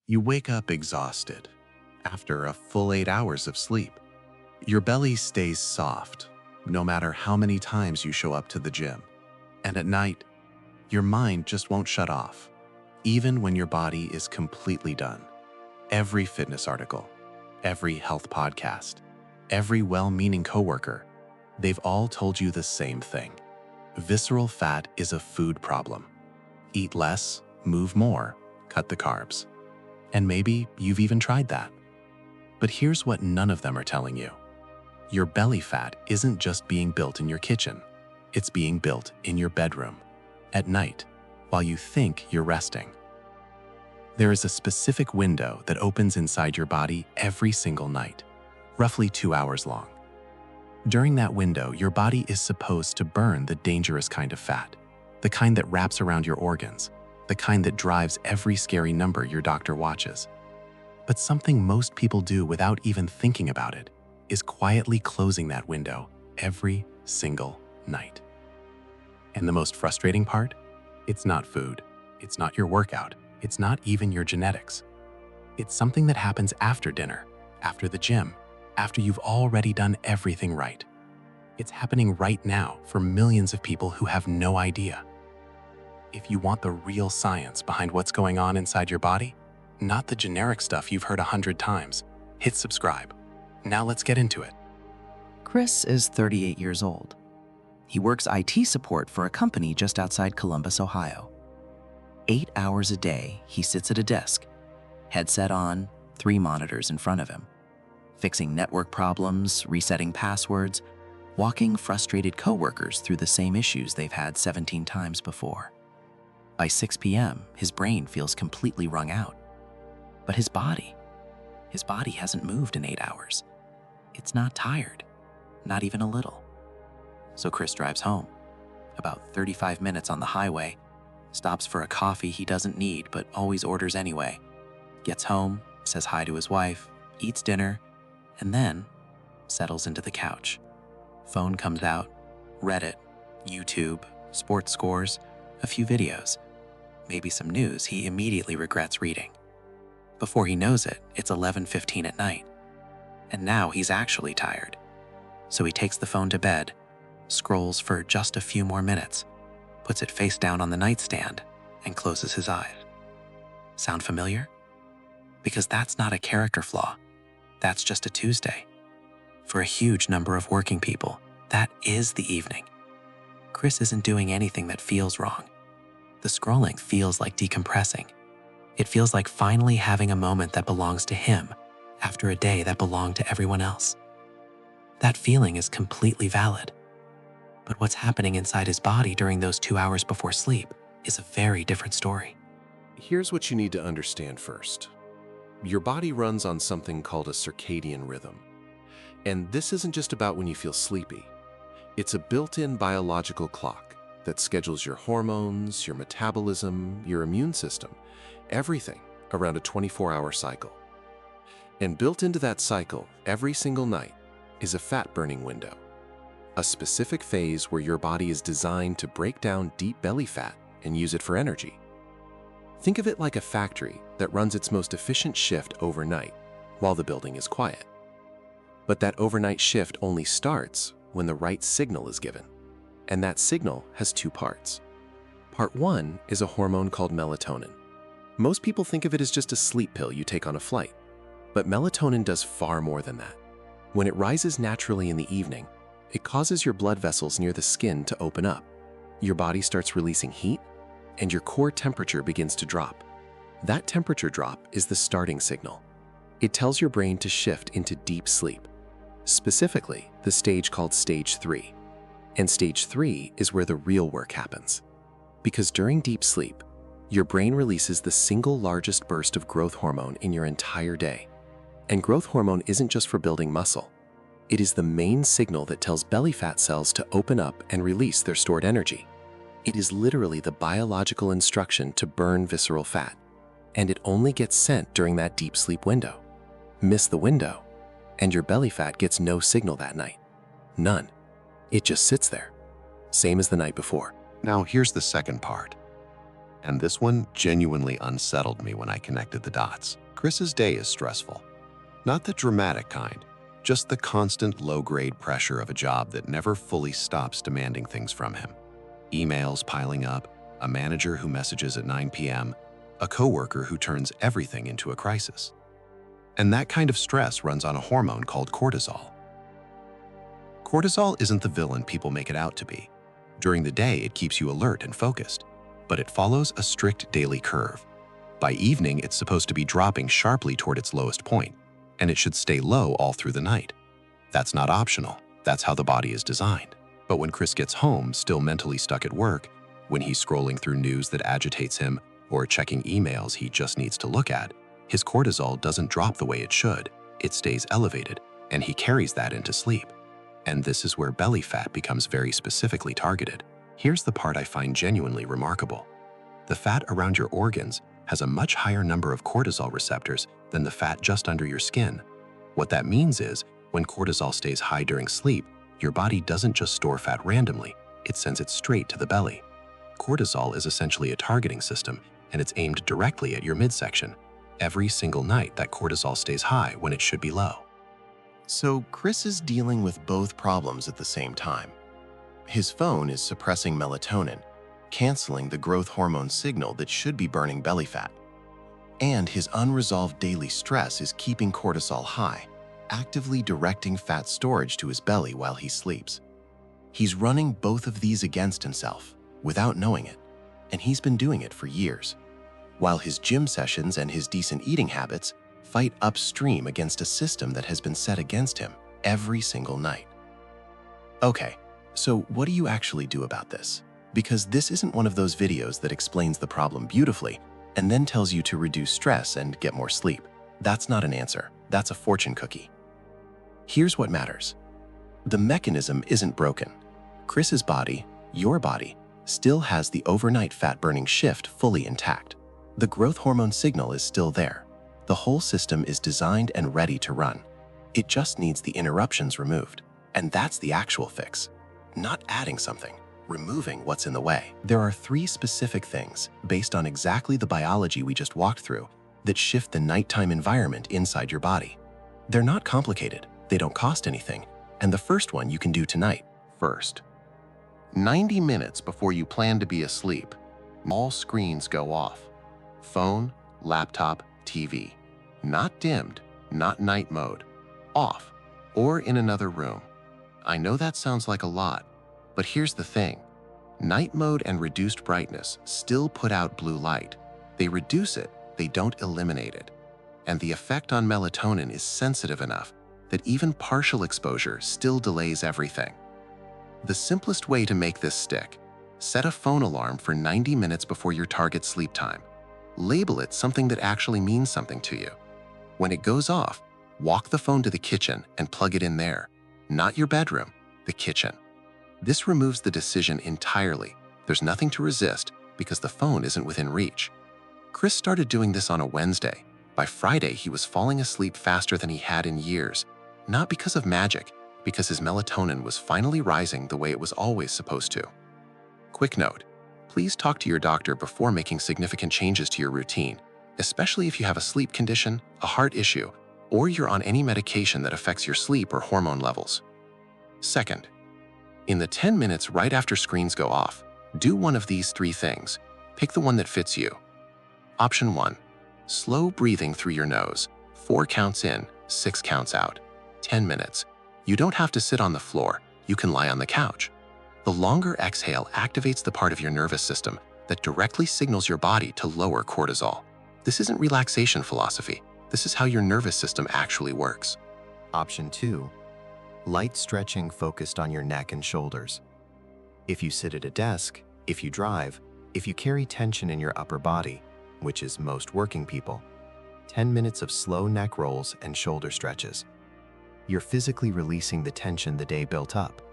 You wake up exhausted after a full 8 hours of sleep. Your belly stays soft no matter how many times you show up to the gym. And at night, your mind just won't shut off, even when your body is completely done. Every fitness article, every health podcast, every well-meaning coworker, they've all told you the same thing. Visceral fat is a food problem. Eat less, move more, cut the carbs. And maybe you've even tried that. But here's what none of them are telling you. Your belly fat isn't just being built in your kitchen. It's being built in your bedroom, at night, while you think you're resting. There is a specific window that opens inside your body every single night, roughly 2 hours long. During that window, your body is supposed to burn the dangerous kind of fat, the kind that wraps around your organs, the kind that drives every scary number your doctor watches. But something most people do without even thinking about it is quietly closing that window every single night. And the most frustrating part? It's not food. It's not your workout. It's not even your genetics. It's something that happens after dinner, after the gym, after you've already done everything right. It's happening right now for millions of people who have no idea. If you want the real science behind what's going on inside your body, not the generic stuff you've heard 100 times, hit subscribe. Now let's get into it. Chris is 38 years old. He works IT support for a company just outside Columbus, Ohio. 8 hours a day, he sits at a desk, headset on, 3 monitors in front of him, fixing network problems, resetting passwords, walking frustrated coworkers through the same issues they've had 17 times before. By 6 p.m., his brain feels completely wrung out. But his body hasn't moved in 8 hours. It's not tired, not even a little. So Chris drives home, about 35 minutes on the highway, stops for a coffee he doesn't need but always orders anyway, gets home, says hi to his wife, eats dinner, and then settles into the couch. Phone comes out, Reddit, YouTube, sports scores, a few videos, maybe some news he immediately regrets reading. Before he knows it, it's 11:15 at night. And now he's actually tired. So he takes the phone to bed, scrolls for just a few more minutes, puts it face down on the nightstand, and closes his eyes. Sound familiar? Because that's not a character flaw. That's just a Tuesday. For a huge number of working people, that is the evening. Chris isn't doing anything that feels wrong. The scrolling feels like decompressing. It feels like finally having a moment that belongs to him after a day that belonged to everyone else. That feeling is completely valid. But what's happening inside his body during those 2 hours before sleep is a very different story. Here's what you need to understand first. Your body runs on something called a circadian rhythm. And this isn't just about when you feel sleepy. It's a built-in biological clock that schedules your hormones, your metabolism, your immune system, everything around a 24-hour cycle. And built into that cycle every single night is a fat-burning window, a specific phase where your body is designed to break down deep belly fat and use it for energy. Think of it like a factory that runs its most efficient shift overnight while the building is quiet. But that overnight shift only starts when the right signal is given. And that signal has 2 parts. Part 1 is a hormone called melatonin. Most people think of it as just a sleep pill you take on a flight. But melatonin does far more than that. When it rises naturally in the evening, it causes your blood vessels near the skin to open up. Your body starts releasing heat, and your core temperature begins to drop. That temperature drop is the starting signal. It tells your brain to shift into deep sleep, specifically the stage called stage 3. And stage 3 is where the real work happens. Because during deep sleep, your brain releases the single largest burst of growth hormone in your entire day. And growth hormone isn't just for building muscle. It is the main signal that tells belly fat cells to open up and release their stored energy. It is literally the biological instruction to burn visceral fat, and it only gets sent during that deep sleep window. Miss the window, and your belly fat gets no signal that night. None. It just sits there, same as the night before. Now here's the second part. And this one genuinely unsettled me when I connected the dots. Chris's day is stressful. Not the dramatic kind, just the constant low-grade pressure of a job that never fully stops demanding things from him. Emails piling up, a manager who messages at 9 p.m., a coworker who turns everything into a crisis. And that kind of stress runs on a hormone called cortisol. Cortisol isn't the villain people make it out to be. During the day, it keeps you alert and focused, but it follows a strict daily curve. By evening, it's supposed to be dropping sharply toward its lowest point, and it should stay low all through the night. That's not optional. That's how the body is designed. But when Chris gets home, still mentally stuck at work, when he's scrolling through news that agitates him or checking emails he just needs to look at, his cortisol doesn't drop the way it should. It stays elevated, and he carries that into sleep. And this is where belly fat becomes very specifically targeted. Here's the part I find genuinely remarkable. The fat around your organs has a much higher number of cortisol receptors than the fat just under your skin. What that means is, when cortisol stays high during sleep, your body doesn't just store fat randomly, it sends it straight to the belly. Cortisol is essentially a targeting system, and it's aimed directly at your midsection. Every single night, that cortisol stays high when it should be low. So Chris is dealing with both problems at the same time. His phone is suppressing melatonin, canceling the growth hormone signal that should be burning belly fat. And his unresolved daily stress is keeping cortisol high, actively directing fat storage to his belly while he sleeps. He's running both of these against himself, without knowing it, and he's been doing it for years, while his gym sessions and his decent eating habits fight upstream against a system that has been set against him every single night. Okay, so what do you actually do about this? Because this isn't one of those videos that explains the problem beautifully and then tells you to reduce stress and get more sleep. That's not an answer. That's a fortune cookie. Here's what matters. The mechanism isn't broken. Chris's body, your body, still has the overnight fat-burning shift fully intact. The growth hormone signal is still there. The whole system is designed and ready to run. It just needs the interruptions removed. And that's the actual fix. Not adding something, removing what's in the way. There are 3 specific things, based on exactly the biology we just walked through, that shift the nighttime environment inside your body. They're not complicated, they don't cost anything, and the first one you can do tonight. First, 90 minutes before you plan to be asleep, all screens go off. Phone, laptop, TV. Not dimmed, not night mode. Off, or in another room. I know that sounds like a lot, but here's the thing. Night mode and reduced brightness still put out blue light. They reduce it, they don't eliminate it. And the effect on melatonin is sensitive enough that even partial exposure still delays everything. The simplest way to make this stick: set a phone alarm for 90 minutes before your target sleep time. Label it something that actually means something to you. When it goes off, walk the phone to the kitchen and plug it in there. Not your bedroom, the kitchen. This removes the decision entirely. There's nothing to resist because the phone isn't within reach. Chris started doing this on a Wednesday. By Friday, he was falling asleep faster than he had in years. Not because of magic, because his melatonin was finally rising the way it was always supposed to. Quick note. Please talk to your doctor before making significant changes to your routine, especially if you have a sleep condition, a heart issue, or you're on any medication that affects your sleep or hormone levels. Second, in the 10 minutes right after screens go off, do one of these 3 things. Pick the one that fits you. Option 1, slow breathing through your nose, 4 counts in, 6 counts out, 10 minutes. You don't have to sit on the floor, you can lie on the couch. The longer exhale activates the part of your nervous system that directly signals your body to lower cortisol. This isn't relaxation philosophy. This is how your nervous system actually works. Option 2, light stretching focused on your neck and shoulders. If you sit at a desk, if you drive, if you carry tension in your upper body, which is most working people, 10 minutes of slow neck rolls and shoulder stretches. You're physically releasing the tension the day built up.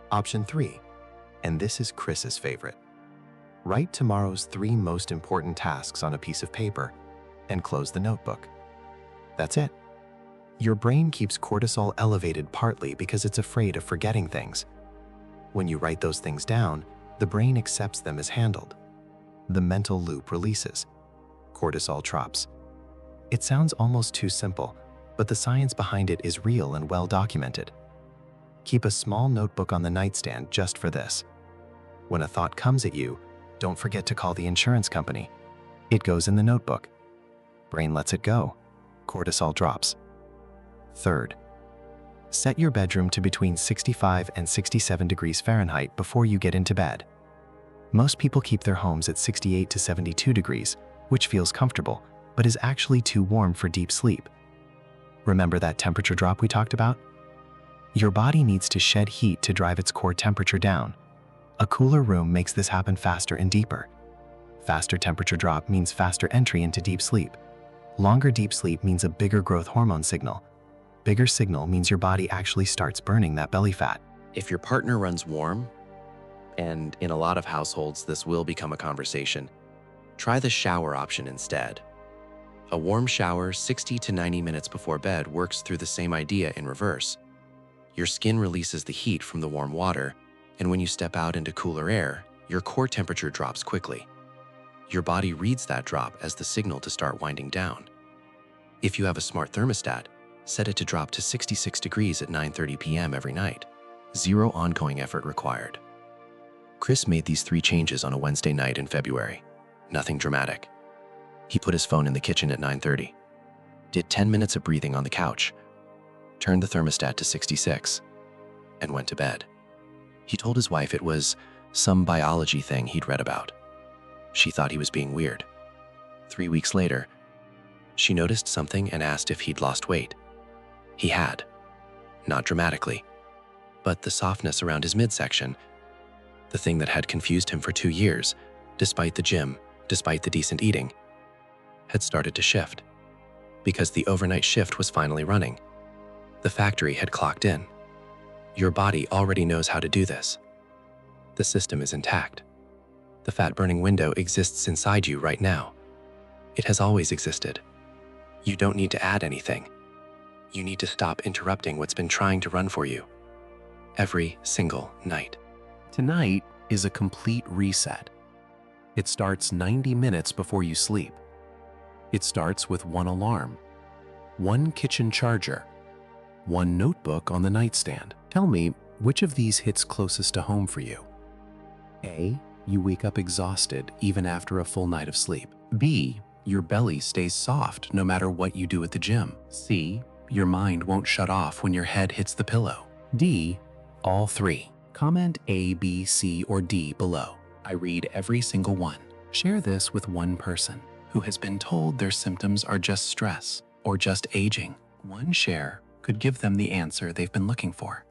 Option 3, and this is Chris's favorite. Write tomorrow's 3 most important tasks on a piece of paper and close the notebook. That's it. Your brain keeps cortisol elevated partly because it's afraid of forgetting things. When you write those things down, the brain accepts them as handled. the mental loop releases. Cortisol drops. It sounds almost too simple, but the science behind it is real and well documented. Keep a small notebook on the nightstand just for this. When a thought comes at you, don't forget to call the insurance company. It goes in the notebook. Brain lets it go. Cortisol drops. Third, set your bedroom to between 65 and 67 degrees Fahrenheit before you get into bed. Most people keep their homes at 68 to 72 degrees, which feels comfortable, but is actually too warm for deep sleep. Remember that temperature drop we talked about? Your body needs to shed heat to drive its core temperature down. A cooler room makes this happen faster and deeper. Faster temperature drop means faster entry into deep sleep. Longer deep sleep means a bigger growth hormone signal. Bigger signal means your body actually starts burning that belly fat. If your partner runs warm, and in a lot of households this will become a conversation, try the shower option instead. A warm shower 60 to 90 minutes before bed works through the same idea in reverse. Your skin releases the heat from the warm water, and when you step out into cooler air, your core temperature drops quickly. Your body reads that drop as the signal to start winding down. If you have a smart thermostat, set it to drop to 66 degrees at 9:30 p.m. every night. Zero ongoing effort required. Chris made these 3 changes on a Wednesday night in February. Nothing dramatic. He put his phone in the kitchen at 9:30, did 10 minutes of breathing on the couch, turned the thermostat to 66, and went to bed. He told his wife it was some biology thing he'd read about. She thought he was being weird. 3 weeks later, she noticed something and asked if he'd lost weight. He had. Not dramatically, but the softness around his midsection, the thing that had confused him for 2 years, despite the gym, despite the decent eating, had started to shift. Because the overnight shift was finally running. The factory had clocked in. Your body already knows how to do this. The system is intact. The fat-burning window exists inside you right now. It has always existed. You don't need to add anything. You need to stop interrupting what's been trying to run for you. Every single night. Tonight is a complete reset. It starts 90 minutes before you sleep. It starts with 1 alarm, 1 kitchen charger, 1 notebook on the nightstand. Tell me, which of these hits closest to home for you? A, you wake up exhausted even after a full night of sleep. B, your belly stays soft no matter what you do at the gym. C, your mind won't shut off when your head hits the pillow. D, all 3. Comment A, B, C, or D below. I read every single one. Share this with one person who has been told their symptoms are just stress or just aging. One share could give them the answer they've been looking for.